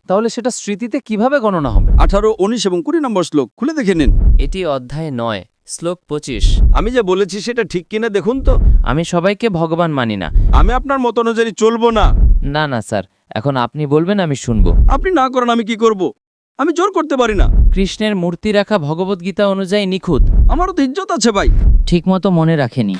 তাহলে সেটা স্মৃতিতে কিভাবে গণনা হবে? 18, 19 এবং 20 নম্বর শ্লোক খুলে দেখে নিন। এটি অধ্যায় 9 শ্লোক 25। আমি যা বলেছি সেটা ঠিক কিনা দেখুন তো। আমি সবাইকে ভগবান মানি না। আমি আপনার মত অনুযায়ী চলবো না। না না স্যার, এখন আপনি বলবেন আমি শুনব। আপনি না করেন আমি কি করব? আমি জোর করতে পারি না। কৃষ্ণের মূর্তি রাখা ভগবদ্গীতা অনুযায়ী নিখুঁত। আমারও তো ইজ্জত আছে ভাই। ঠিকমতো মনে রাখেনি।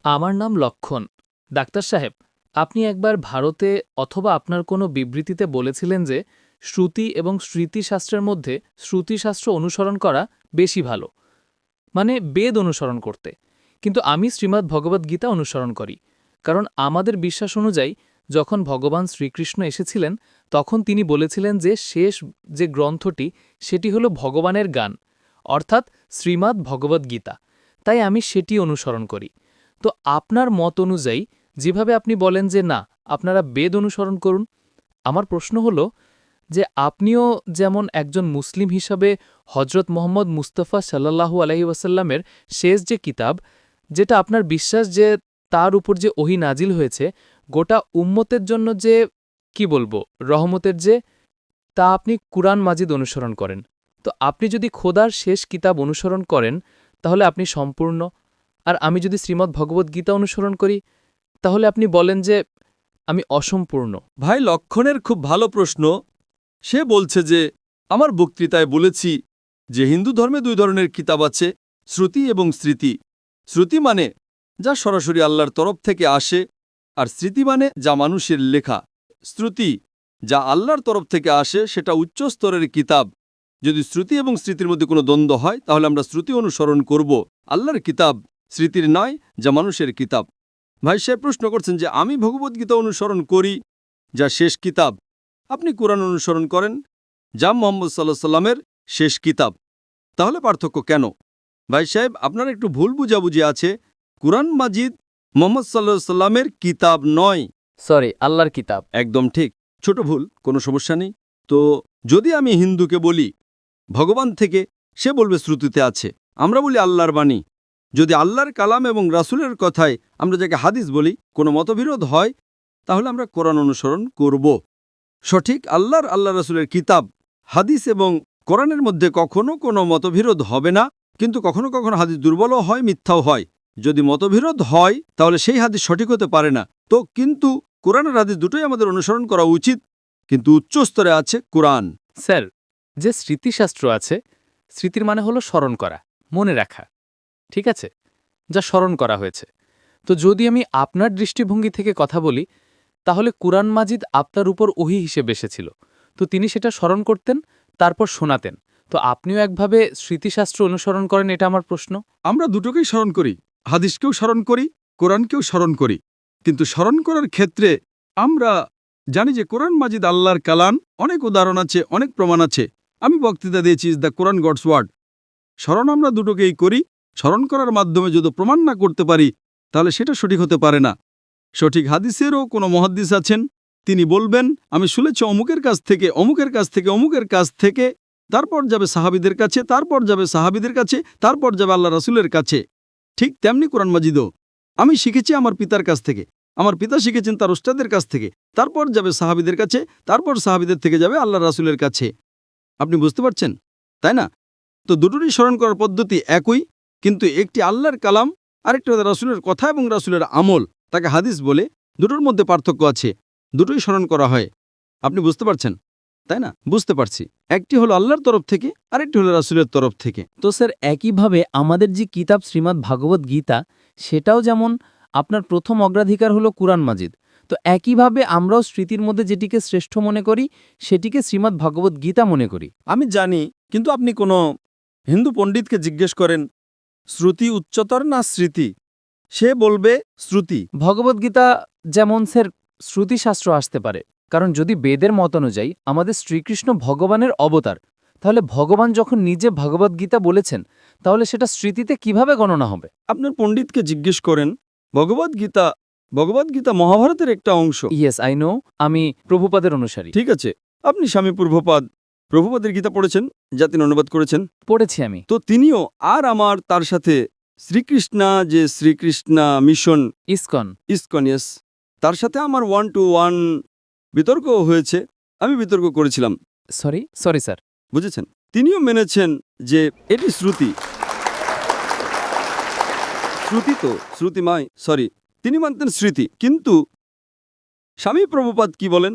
আমার নাম লক্ষণ। ডাক্তার সাহেব, আপনি একবার ভারতে অথবা আপনার কোনো বিবৃতিতে বলেছিলেন যে শ্রুতি এবং স্মৃতিশাস্ত্রের মধ্যে শ্রুতিশাস্ত্র অনুসরণ করা বেশি ভালো, মানে বেদ অনুসরণ করতে। কিন্তু আমি শ্রীমদ্ ভগবদ্গীতা অনুসরণ করি, কারণ আমাদের বিশ্বাস অনুযায়ী যখন ভগবান শ্রীকৃষ্ণ এসেছিলেন তখন তিনি বলেছিলেন যে শেষ যে গ্রন্থটি সেটি হল ভগবানের গান, অর্থাৎ শ্রীমদ্ ভগবদ্গীতা। তাই আমি সেটি অনুসরণ করি। তো আপনার মত অনুযায়ী যেভাবে আপনি বলেন যে না, আপনারা বেদ অনুসরণ করুন, আমার প্রশ্ন হল যে আপনিও যেমন একজন মুসলিম হিসাবে হজরত মোহাম্মদ মুস্তাফা সাল্লাল্লাহু আলাইহি ওয়াসাল্লামের শেষ যে কিতাব, যেটা আপনার বিশ্বাস যে তার উপর যে ওহী নাজিল হয়েছে গোটা উম্মতের জন্য, যে কি বলবো রহমতের, যে তা আপনি কুরআন মাজিদ অনুসরণ করেন। তো আপনি যদি খোদার শেষ কিতাব অনুসরণ করেন তাহলে আপনি সম্পূর্ণ, আর আমি যদি শ্রীমদ্ ভগবদ্গীতা অনুসরণ করি তাহলে আপনি বলেন যে আমি অসম্পূর্ণ। ভাই লক্ষণের খুব ভালো প্রশ্ন। সে বলছে যে আমার বক্তৃতায় বলেছি যে হিন্দু ধর্মে দুই ধরনের কিতাব আছে, শ্রুতি এবং স্মৃতি। শ্রুতি মানে যা সরাসরি আল্লাহর তরফ থেকে আসে, আর স্মৃতি মানে যা মানুষের লেখা। শ্রুতি যা আল্লাহর তরফ থেকে আসে সেটা উচ্চ স্তরের কিতাব। যদি শ্রুতি এবং স্মৃতির মধ্যে কোনো দ্বন্দ্ব হয় তাহলে আমরা শ্রুতি অনুসরণ করব, আল্লাহর কিতাব, স্মৃতির নয় যা মানুষের কিতাব। ভাই সাহেব প্রশ্ন করছেন যে আমি ভগবদ্গীতা অনুসরণ করি যা শেষ কিতাব, আপনি কুরআন অনুসরণ করেন যা মুহাম্মদ সাল্লাল্লাহু আলাইহি সাল্লামের শেষ কিতাব। তাহলে পার্থক্য কেন? ভাই সাহেব আপনার একটু ভুল বুঝাবুঝি আছে। কুরআন মাজিদ মুহাম্মদ সাল্লাল্লাহু আলাইহি সাল্লামের কিতাব নয়। সরি, আল্লাহর কিতাব। একদম ঠিক, ছোট ভুল, কোনো সমস্যা নেই। তো যদি আমি হিন্দুকে বলি ভগবান থেকে, সে বলবে শ্রুতিতে আছে। আমরা বলি আল্লাহর বাণী। যদি আল্লাহর কালাম এবং রাসূলের কথায় আমরা যাকে হাদিস বলি কোনো মতবিরোধ হয় তাহলে আমরা কোরআন অনুসরণ করব। সঠিক আল্লাহ রাসূলের কিতাব, হাদিস এবং কোরআনের মধ্যে কখনো কোনো মতবিরোধ হবে না, কিন্তু কখনো কখনো হাদিস দুর্বলও হয়, মিথ্যাও হয়। যদি মতবিরোধ হয় তাহলে সেই হাদিস সঠিক হতে পারে না। তো কিন্তু কোরআন আর হাদিস দুটোই আমাদের অনুসরণ করা উচিত, কিন্তু উচ্চ স্তরে আছে কোরআন। স্যার, যে স্মৃতিশাস্ত্র আছে, স্মৃতির মানে হলো স্মরণ করা, মনে রাখা, ঠিক আছে, যা স্মরণ করা হয়েছে। তো যদি আমি আপনার দৃষ্টিভঙ্গি থেকে কথা বলি তাহলে কুরআন মাজিদ আপনার উপর ওহী হিসেবে এসেছিল, তো তিনি সেটা স্মরণ করতেন, তারপর শোনাতেন। তো আপনিও একভাবে স্মৃতিশাস্ত্র অনুসরণ করেন, এটা আমার প্রশ্ন। আমরা দুটোকেই স্মরণ করি, হাদিসকেও স্মরণ করি, কোরআনকেও স্মরণ করি। কিন্তু স্মরণ করার ক্ষেত্রে আমরা জানি যে কোরআন মাজিদ আল্লাহর কালাম, অনেক উদাহরণ আছে, অনেক প্রমাণ আছে। আমি বক্তৃতা দিয়েছি দ্য কোরআন গডস ওয়ার্ড। স্মরণ আমরা দুটোকেই করি। স্মরণ করার মাধ্যমে যদি প্রমাণ না করতে পারি তাহলে সেটা সঠিক হতে পারে না। সঠিক হাদিসেরও কোনো মুহাদ্দিস আছেন, তিনি বলবেন আমি শুনেছি অমুকের কাছ থেকে, অমুকের কাছ থেকে, অমুকের কাছ থেকে, তারপর যাবে সাহাবীদের কাছে, তারপর যাবে সাহাবীদের কাছে, তারপর যাবে আল্লাহ রাসূলের কাছে। ঠিক তেমনি কোরআন মাজিদও আমি শিখেছি আমার পিতার কাছ থেকে, আমার পিতা শিখেছেন তার উস্তাদের কাছ থেকে, তারপর যাবে সাহাবীদের কাছে, তারপর সাহাবীদের থেকে যাবে আল্লাহ রাসূলের কাছে। আপনি বুঝতে পারছেন, তাই না? তো দুটোরই স্মরণ করার পদ্ধতি একই, কিন্তু একটি আল্লাহর কালাম, আরেকটি রাসূলের কথা এবং রাসূলের আমল, তাকে হাদিস বলে। দুটোর মধ্যে পার্থক্য আছে, দুটোই স্মরণ করা হয়। আপনি বুঝতে পারছেন, তাই না? বুঝতে পারছি। একটি হলো আল্লাহর তরফ থেকে, আরেকটি হলো রাসূলের তরফ থেকে। তো স্যার, একইভাবে আমাদের যে কিতাব শ্রীমদ্ ভাগবত গীতা, সেটাও যেমন আপনার প্রথম অগ্রাধিকার হলো কুরআন মাজিদ, তো একইভাবে আমরাও স্মৃতির মধ্যে যেটিকে শ্রেষ্ঠ মনে করি সেটিকে শ্রীমদ্ ভাগবত গীতা মনে করি। আমি জানি, কিন্তু আপনি কোনো হিন্দু পণ্ডিতকে জিজ্ঞেস করেন শ্রুতি উচ্চতর না স্মৃতি, সে বলবে শ্রুতি। ভগবদ্গীতা যেমন স্যার শ্রুতিশাস্ত্র আসতে পারে, কারণ যদি বেদের মত অনুযায়ী আমাদের শ্রীকৃষ্ণ ভগবানের অবতার, তাহলে ভগবান যখন নিজে ভগবদ্গীতা বলেছেন তাহলে সেটা স্মৃতিতে কিভাবে গণনা হবে? আপনার পণ্ডিতকে জিজ্ঞেস করেন, ভগবদ্গীতা মহাভারতের একটা অংশ। ইয়েস, আই নো, আমি প্রভুপাদের অনুসারী। ঠিক আছে, আপনি স্বামী প্রভুপাদের গীতা পড়েছেন, যা তিনি অনুবাদ করেছেন। পড়েছি আমি। তো তিনিও আর আমার তার সাথে শ্রীকৃষ্ণা মিশন ইসকন। ইসকনিয়াস, তার সাথে আমার 1-to-1 বিতর্ক হয়েছে। আমি বিতর্ক করেছিলাম, সরি স্যার। বুঝেছেন? তিনিও মেনেছেন যে এটি তিনি মানতেন স্মৃতি। কিন্তু স্বামী প্রভুপাদ কি বলেন?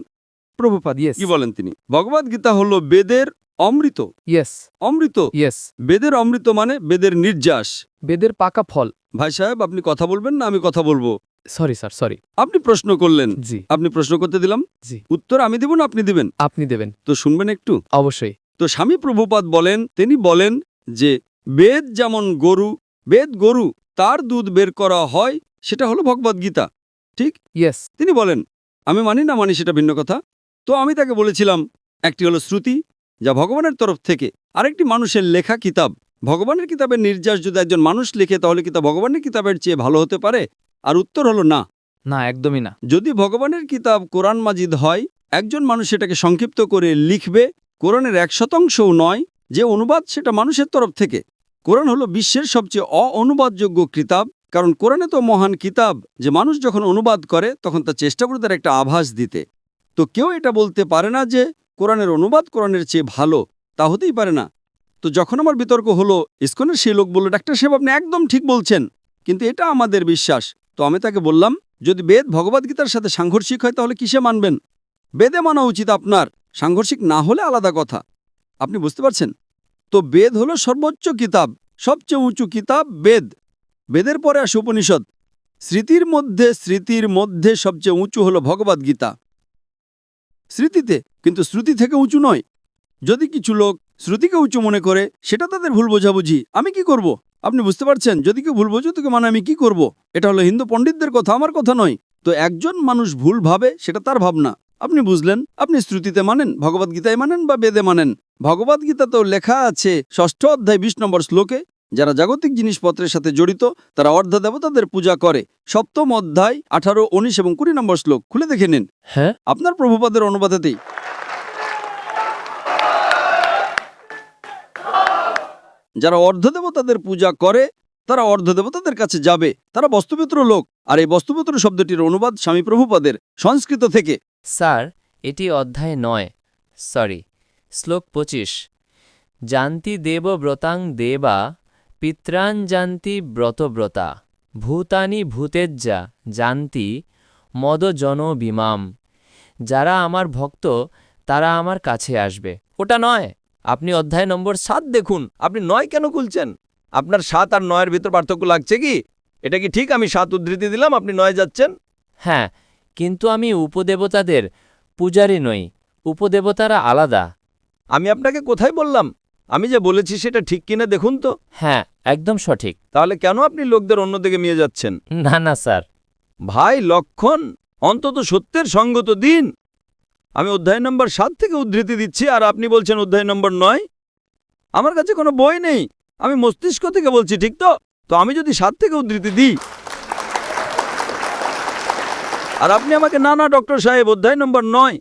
প্রভুপাদ, ইয়েস। কি বলেন তিনি? ভগবদ্গীতা হলো বেদের অমৃত। ইয়েস। অমৃত, ইয়েস। বেদের অমৃত মানে বেদের নির্যাস। বেদের পাকা ফল। ভাই সাহেব, আপনি কথা বলবেন না আমি কথা বলবো? Sorry sir, sorry. আপনি প্রশ্ন করলেন, জি। আপনি প্রশ্ন করতে দিলাম, জি। উত্তর আমি দিব না আপনি দিবেন? আপনি দেবেন। তো শুনবেন একটু। অবশ্যই। তো স্বামী প্রভুপাদ বলেন, তিনি বলেন যে বেদ যেমন গরু তার দুধ বের করা হয়, সেটা হলো ভগবদ্গীতা। ঠিক? ইয়েস। তিনি বলেন, আমি মানি না মানি সেটা ভিন্ন কথা। তো আমি তাকে বলেছিলাম, একটি হলো শ্রুতি, যা ভগবানের তরফ থেকে, আরেকটি মানুষের লেখা কিতাব। ভগবানের কিতাবের নির্যাস যদি একজন মানুষ লেখে, তাহলে কি তা ভগবানের কিতাবের চেয়ে ভালো হতে পারে? আর উত্তর হলো না। না, একদমই না। যদি ভগবানের কিতাব কোরআন মাজিদ হয়, একজন মানুষ সেটাকে সংক্ষিপ্ত করে লিখবে, কোরআনের 1%ও নয়, যে অনুবাদ সেটা মানুষের তরফ থেকে। কোরআন হলো বিশ্বের সবচেয়ে অনুবাদযোগ্য কিতাব, কারণ কোরআনে তো মহান কিতাব যে মানুষ যখন অনুবাদ করে তখন তা চেষ্টা করে তার একটা আভাস দিতে। তো কেউ এটা বলতে পারে না যে কোরআনের অনুবাদ কোরআনের চেয়ে ভালো, তা হতেই পারে না। তো যখন আমার বিতর্ক হলো, ইসকনের সেই লোক বলল, ডাক্তার সাহেব আপনি একদম ঠিক বলছেন, কিন্তু এটা আমাদের বিশ্বাস। তো আমি তাকে বললাম, যদি বেদ ভগবদ্গীতার সাথে সাংঘর্ষিক হয় তাহলে কিসে মানবেন? বেদে মানা উচিত আপনার, সাংঘর্ষিক না হলে আলাদা কথা। আপনি বুঝতে পারছেন? তো বেদ হলো সর্বোচ্চ কিতাব, সবচেয়ে উঁচু কিতাব বেদ। বেদের পরে আসে উপনিষদ। স্মৃতির মধ্যে সবচেয়ে উঁচু হলো ভগবদ্গীতা। স্মৃতিতে, কিন্তু শ্রুতি থেকে উঁচু নয়। যদি কিছু লোক শ্রুতিকে উঁচু মনে করে, সেটা তাদের ভুল বোঝাবুঝি। আমি কি করব? আপনি বুঝতে পারছেন? যদি কেউ ভুল বোঝো তোকে মানে আমি কি করব? এটা হলো হিন্দু পণ্ডিতদের কথা, আমার কথা নয়। তো একজন মানুষ ভুল ভাবে, সেটা তার ভাবনা। আপনি বুঝলেন? আপনি শ্রুতিতে মানেন, ভগবদ্গীতায় মানেন বা বেদে মানেন। ভগবদ্গীতাতেও লেখা আছে 6ষ্ঠ অধ্যায় 20 নম্বর শ্লোকে, যারা জাগতিক জিনিসপত্রের সাথে জড়িত তারা অর্ধদেবতাদের পূজা করে। 7ম অধ্যায় 18, 19 এবং 20 নম্বর শ্লোক খুলে দেখে নিন। হ্যাঁ, আপনার প্রভুপাদের অনুবাদেতেই। যারা অর্ধদেবতাদের পূজা করে তারা অর্ধদেবতাদের কাছে যাবে, তারা বস্তুপুত্র লোক। আর এই বস্তুপুত্র শব্দটির অনুবাদ স্বামী প্রভুপাদের সংস্কৃত থেকে। স্যার, এটি অধ্যায় 9, সরি, শ্লোক 25। জান্তি দেবব্রতাং দেবা, পিত্রান জান্তি ব্রতব্রতা, ভূতানি ভূতেজ্জা জান্তি মদজন বিমাম। যারা আমার ভক্ত তারা আমার কাছে আসবে। ওটা নয়, আপনি অধ্যায় নম্বর 7 দেখুন। আপনি 9 কেন খুলছেন? আপনার 7 আর 9-এর ভিতর পার্থক্য লাগছে কি? এটা কি ঠিক আমি 7 উদ্ধৃতি দিলাম, আপনি 9 যাচ্ছেন? হ্যাঁ, কিন্তু আমি উপদেবতাদের পূজারী নই। উপদেবতারা আলাদা। আমি আপনাকে কোথায় বললাম? আমি যে বলেছি সেটা ঠিক কিনা দেখুন তো। হ্যাঁ, একদম সঠিক। তাহলে কেন আপনি লোকদের অন্যদিকে নিয়ে যাচ্ছেন? না না স্যার। ভাই লক্ষণ, অন্তত সত্যের সঙ্গত দিন। আমি অধ্যায় নম্বর 7 থেকে উদ্ধৃতি দিচ্ছি আর আপনি বলছেন অধ্যায় নম্বর 9। আমার কাছে কোনো বই নেই, আমি মস্তিষ্ক থেকে বলছি, ঠিক তো? তো আমি যদি 7 থেকে উদ্ধৃতি দিই আর আপনি আমাকে না না ডক্টর সাহেব অধ্যায় নম্বর 9।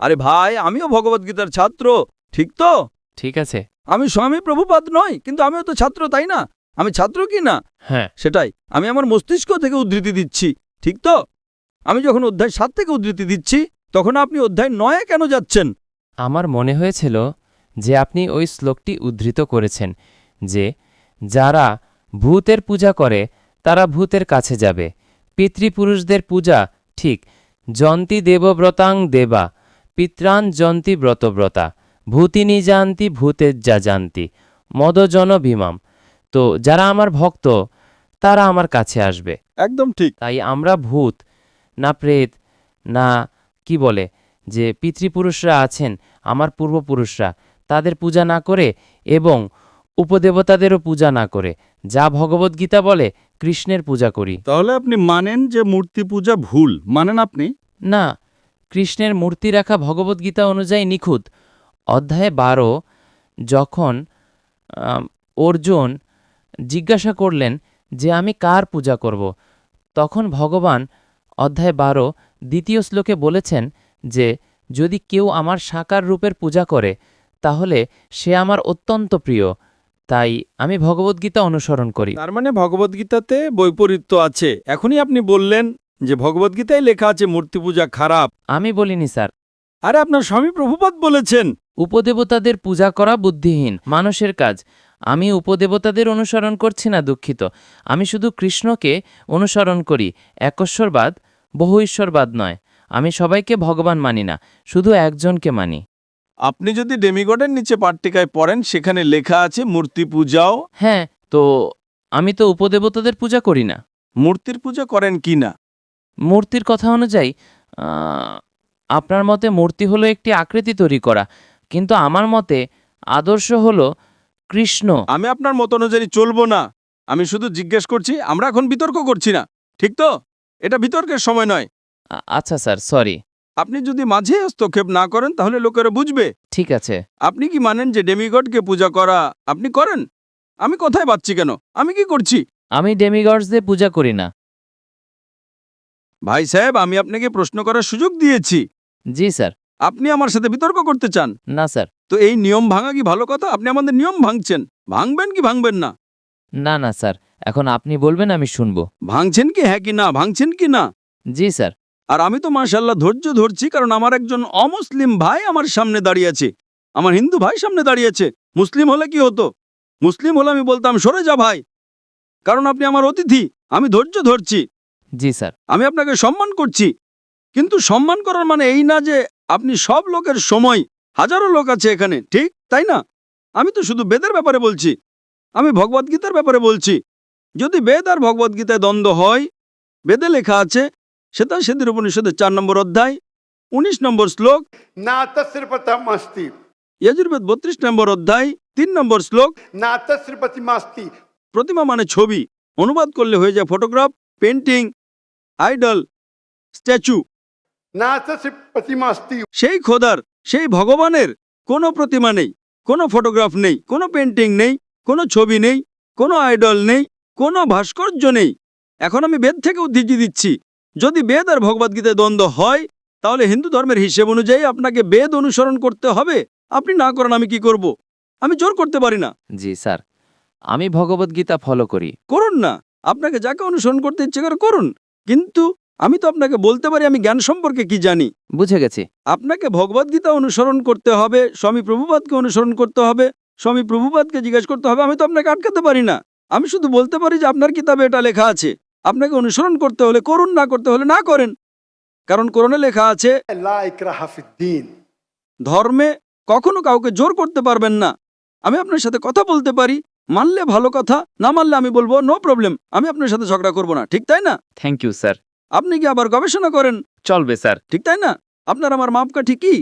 আরে ভাই, আমিও ভগবদ্গীতার ছাত্র, ঠিক তো? ঠিক আছে। আমি স্বামী প্রভুপাদ নই, কিন্তু আমিও তো ছাত্র, তাই না? আমি ছাত্র কি না? হ্যাঁ, সেটাই, আমি আমার মস্তিষ্ক থেকে উদ্ধৃতি দিচ্ছি, ঠিক তো? আমি যখন অধ্যায় 7 থেকে উদ্ধৃতি দিচ্ছি তখন আপনি অধ্যায় 9-এ কেন যাচ্ছেন? আমার মনে হয়েছিল যে আপনি ওই শ্লোকটি উদ্ধৃত করেছেন যে যারা ভূতের পূজা করে তারা ভূতের কাছে যাবে। পিতৃপুরুষদের পূজা, ঠিক। যন্তি দেবব্রতাং দেবা, পিত্রান যন্তি ব্রতব্রতা, ভূতিনি জানতি ভূতেজ্জা জানতি মদজন বিমাম। তো যারা আমার ভক্ত তারা আমার কাছে আসবে। একদম ঠিক। তাই আমরা ভূত না প্রেত না কি বলে যে পিতৃপুরুষরা আছেন, আমার পূর্বপুরুষরা, তাদের পূজা না করে এবং উপদেবতাদেরও পূজা না করে যা ভগবদ্গীতা বলে কৃষ্ণের পূজা করি। তাহলে আপনি মানেন যে মূর্তি পূজা ভুল, মানেন আপনি? না, কৃষ্ণের মূর্তি রাখা ভগবদ্গীতা অনুযায়ী নিখুঁত। অধ্যায় 12 যখন অর্জুন জিজ্ঞাসা করলেন যে আমি কার পূজা করব, তখন ভগবান অধ্যায় 12 দ্বিতীয় শ্লোকে বলেছেন যে যদি কেউ আমার সাকার রূপের পূজা করে তাহলে সে আমার অত্যন্ত প্রিয়, তাই আমি ভগবদ্গীতা অনুসরণ করি। তার মানে ভগবদ্গীতাতে বৈপরীত্য আছে। এখনই আপনি বললেন যে ভগবদ্গীতায় লেখা আছে মূর্তি পূজা খারাপ। আমি বলিনি স্যার। আরে আপনার স্বামী প্রভুপাদ বলেছেন। উপদেবতাদের পূজা করা বুদ্ধিহীন মানুষের কাজ। আমি উপদেবতাদের অনুসরণ করছি না, দুঃখিত। আমি শুধু কৃষ্ণকে অনুসরণ করি। একশ্বরবাদ, বহু ঈশ্বরবাদ নয়। আমি সবাইকে ভগবান মানি না, শুধু একজনকে মানি। আপনি যদি ডেমিগডের নিচে পাট্টিকায় পড়েন সেখানে লেখা আছে মূর্তি পূজাও। হ্যাঁ, তো আমি তো উপদেবতাদের পূজা করি না। মূর্তির পূজা করেন কি না? মূর্তির কথা অনুযায়ী আপনার মতে মূর্তি হলো একটি আকৃতি তৈরি করা, কিন্তু আমার মতে আদর্শ হলো কৃষ্ণ। আমি আপনার মত অনুযায়ী চলবো না। আমি শুধু জিজ্ঞেস করছি, আমরা এখন বিতর্ক করছি না, ঠিক তো? এটা বিতর্কের সময় নয়। আচ্ছা স্যার, সরি। আপনি যদি মাঝে হস্তক্ষেপ না করেন তাহলে লোকেরা বুঝবে। ঠিক আছে। আপনি কি মানেন যে ডেমিগডকে পূজা করা আপনি করেন? আমি কথায় পাচ্ছি কেন? আমি কি করছি? আমি ডেমিগডসদের পূজা করি না। ভাই সাহেব, আমি আপনাকে প্রশ্ন করার সুযোগ দিয়েছি। জি স্যার। আপনি আমার সাথে বিতর্ক করতে চান? না স্যার। তো এই নিয়ম ভাঙা কি ভালো কথা? আপনি আমাদের নিয়ম ভাঙছেন। ভাঙবেন কি ভাঙবেন না? না না স্যার, এখন আপনি বলবেন, আমি শুনবো। ভাঙছেন কি হ্যাঁ কি না? ভাঙছেন কি না? জি স্যার। আর আমি তো মাশাআল্লাহ ধৈর্য ধরছি, কারণ আমার একজন অমুসলিম ভাই আমার সামনে দাঁড়িয়ে আছে, আমার হিন্দু ভাই সামনে দাঁড়িয়ে আছে। মুসলিম হলে কি হতো? মুসলিম হলে আমি বলতাম সরে যা ভাই, কারণ আপনি আমার অতিথি। আমি ধৈর্য ধরছি, জি স্যার। আমি আপনাকে সম্মান করছি। কিন্তু সম্মান করার মানে এই না যে আপনি সব লোকের সময়। হাজারো লোক আছে এখানে, ঠিক তাই না? আমি তো শুধু বেদের ব্যাপারে বলছি, আমি ভগবদ্গীতার ব্যাপারে বলছি। যদি বেদ আর ভগবদ্গীতায় দ্বন্দ্ব হয়, বেদে লেখা আছে সেদের উপনিষদের 4 নম্বর অধ্যায় 19 নম্বর শ্লোক, না তস্রীপতমস্তি, যজুর্বেদ 32 নম্বর অধ্যায় 3 নম্বর শ্লোক, না তস্রীপতিমাস্তি। প্রতিমা মানে ছবি, অনুবাদ করলে হয়ে যায় ফটোগ্রাফ, পেন্টিং, আইডল, স্ট্যাচু। না তস্রীপতিমাস্তি। সেই খোদার, সেই ভগবানের কোনো প্রতিমা নেই, কোনো ফটোগ্রাফ নেই, কোনো পেন্টিং নেই, কোনো ছবি নেই, কোনো আইডল নেই, কোনো ভাস্কর্য নেই। এখন আমি বেদ থেকে উদ্ধৃতি দিচ্ছি। যদি বেদ আর ভগবদ্গীতায় দ্বন্দ্ব হয়, তাহলে হিন্দু ধর্মের হিসেব অনুযায়ী আপনাকে বেদ অনুসরণ করতে হবে। আপনি না করেন আমি কি করব? আমি জোর করতে পারি না। জি স্যার, আমি ভগবদ্গীতা ফলো করি। করুন না, আপনাকে যাকে অনুসরণ করতে ইচ্ছে করে করুন, কিন্তু আমি তো আপনাকে বলতে পারি আমি জ্ঞান সম্পর্কে কি জানি। বুঝে গেছি। আপনাকে ভগবদ্গীতা অনুসরণ করতে হবে, স্বামী প্রভুপাদকে অনুসরণ করতে হবে, স্বামী প্রভুপাদকে জিজ্ঞেস করতে হবে। আমি তো আপনাকে আটকাতে পারি না। আমি শুধু বলতে পারি যে আপনার কিতাবে এটা লেখা আছে, আপনাকে অনুসরণ করতে হলে করুন, না করতে হলে না করেন। কারণ কোরআনে লেখা আছে লা ইকরাহা ফিদ্দীন। ধর্মে কখনো কাউকে জোর করতে পারবেন না। আমি আপনার সাথে কথা বলতে পারি, মানলে ভালো কথা, না মানলে আমি বলবো নো প্রবলেম, আমি আপনার সাথে ঝগড়া করব না, ঠিক তাই না? Thank you sir. আপনি কি আবার গবেষণা করেন? চলবে স্যার। ঠিক তাই না? আপনার আমার মাপকাঠি কি?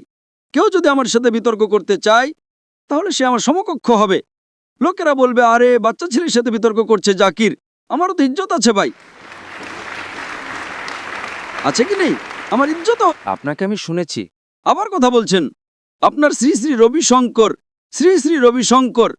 কেউ যদি আমার সাথে বিতর্ক করতে চায় তাহলে সে আমার সমকক্ষ হবে। লোকেরা বলবে আরে বাচ্চা ছেলের সাথে বিতর্ক করছে জাকির। আমারও তো ইজ্জত আছে ভাই, আছে কি নেই? আমার ইজ্জত। আপনাকে আমি শুনেছি। আবার কথা বলছেন। আপনার শ্রী শ্রী রবিশঙ্কর, শ্রী শ্রী রবিশঙ্কর,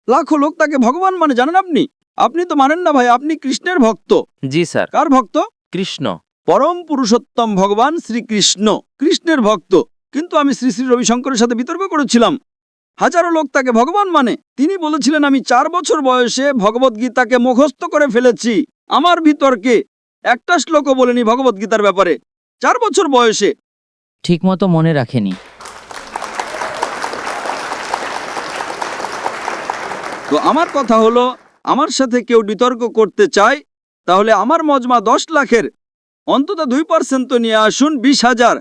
লাখো লোক তাকে ভগবান মানে, জানেন আপনি? আপনি তো মানেন না ভাই, আপনি কৃষ্ণের ভক্ত। জি স্যার। কার ভক্ত? কৃষ্ণ। পরম পুরুষোত্তম ভগবান শ্রীকৃষ্ণ, কৃষ্ণের ভক্ত। কিন্তু আমি শ্রী শ্রী রবিশঙ্করের সাথে বিতর্ক করেছিলাম। হাজারো লোক তাকে ভগবান মানে। তিনি বলেছিলেন আমি 4 বছর বয়সে ভগবদ্গীতাকে মুখস্থ করে ফেলেছি। আমার বিতর্কে একটা শ্লোকও বলেনি ভগবদ্গীতার ব্যাপারে, 4 বছর বয়সে। ঠিকমতো মনে রাখেনি। তো আমার কথা হলো, আমার সাথে কেউ বিতর্ক করতে চায় তাহলে আমার মজমা 10 লাখের অন্তত 2% তো নিয়ে আসুন, 20,000।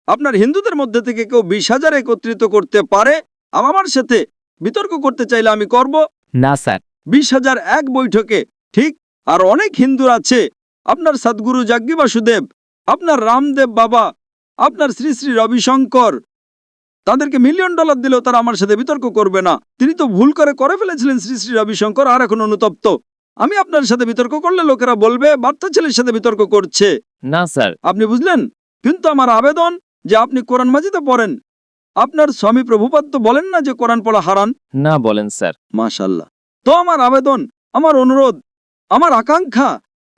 আপনার হিন্দুদের মধ্যে থেকে কেউ 20,000 একত্রিত করতে পারে আমার সাথে বিতর্ক করতে চাইলে আমি করব। না স্যার। 20,000 এক বৈঠকে, ঠিক? আর অনেক হিন্দু আছে, আপনার সদ্গুরু জাগ্গি বাসুদেব, আপনার রামদেব বাবা, আপনার শ্রী শ্রী রবিশঙ্কর, তাদেরকে $1 মিলিয়ন দিলেও তারা আমার সাথে বিতর্ক করবে না। তিনি তো ভুল করে ফেলেছিলেন শ্রী শ্রী রবিশঙ্কর, আর এখন অনুতপ্ত। আমি আপনার সাথে বিতর্ক করলে লোকেরা বলবে বাচ্চা ছেলের সাথে বিতর্ক করছে। না স্যার। আপনি বুঝলেন? কিন্তু আমার আবেদন যে আপনি কোরআন মাজিদে পড়েন। আপনার স্বামী প্রভুপাদ তো বলেন না যে কোরআন পড়া হারাম? না বলেন স্যার। মাশাআল্লাহ। তো আমার আবেদন, আমার অনুরোধ, আমার আকাঙ্ক্ষা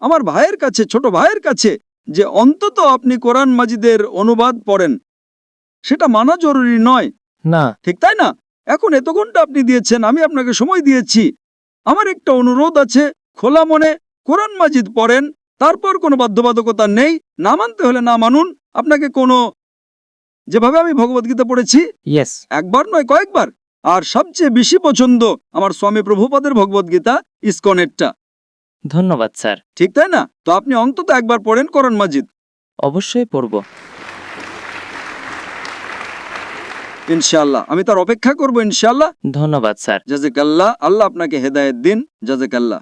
আমার ভাইয়ের কাছে, ছোট ভাইয়ের কাছে, যে অন্তত আপনি কোরআন মাজিদের অনুবাদ পড়েন। সেটা মানা জরুরি নয়, না। ঠিক তাই না? এখন এত ঘন্টা আপনি দিয়েছেন, আমি আপনাকে সময় দিয়েছি। আমার একটা অনুরোধ আছে, খোলা মনে কোরআন মাজিদ পড়েন, তারপর কোনো বাধ্যবাধকতা নেই, না মানতে হলে না মানুন। আপনাকে কোনো, যেভাবে আমি ভগবদ্গীতা পড়েছি ইয়েস। একবার নয় কয়েকবার, আর সবচেয়ে বেশি পছন্দ আমার স্বামী প্রভুপাদের ভগবদ্গীতা ইসকনেরটা, ধন্যবাদ স্যার। ঠিক তাই না? তো আপনি অন্তত একবার পড়েন কোরআন মাজিদ, অবশ্যই পড়ব। ইনশাআল্লাহ। আমি তার অপেক্ষা করব ইনশাআল্লাহ। ধন্যবাদ স্যার। জাযাকাল্লাহ, আল্লাহ আপনাকে হেদায়েত দিন। জাযাকাল্লাহ।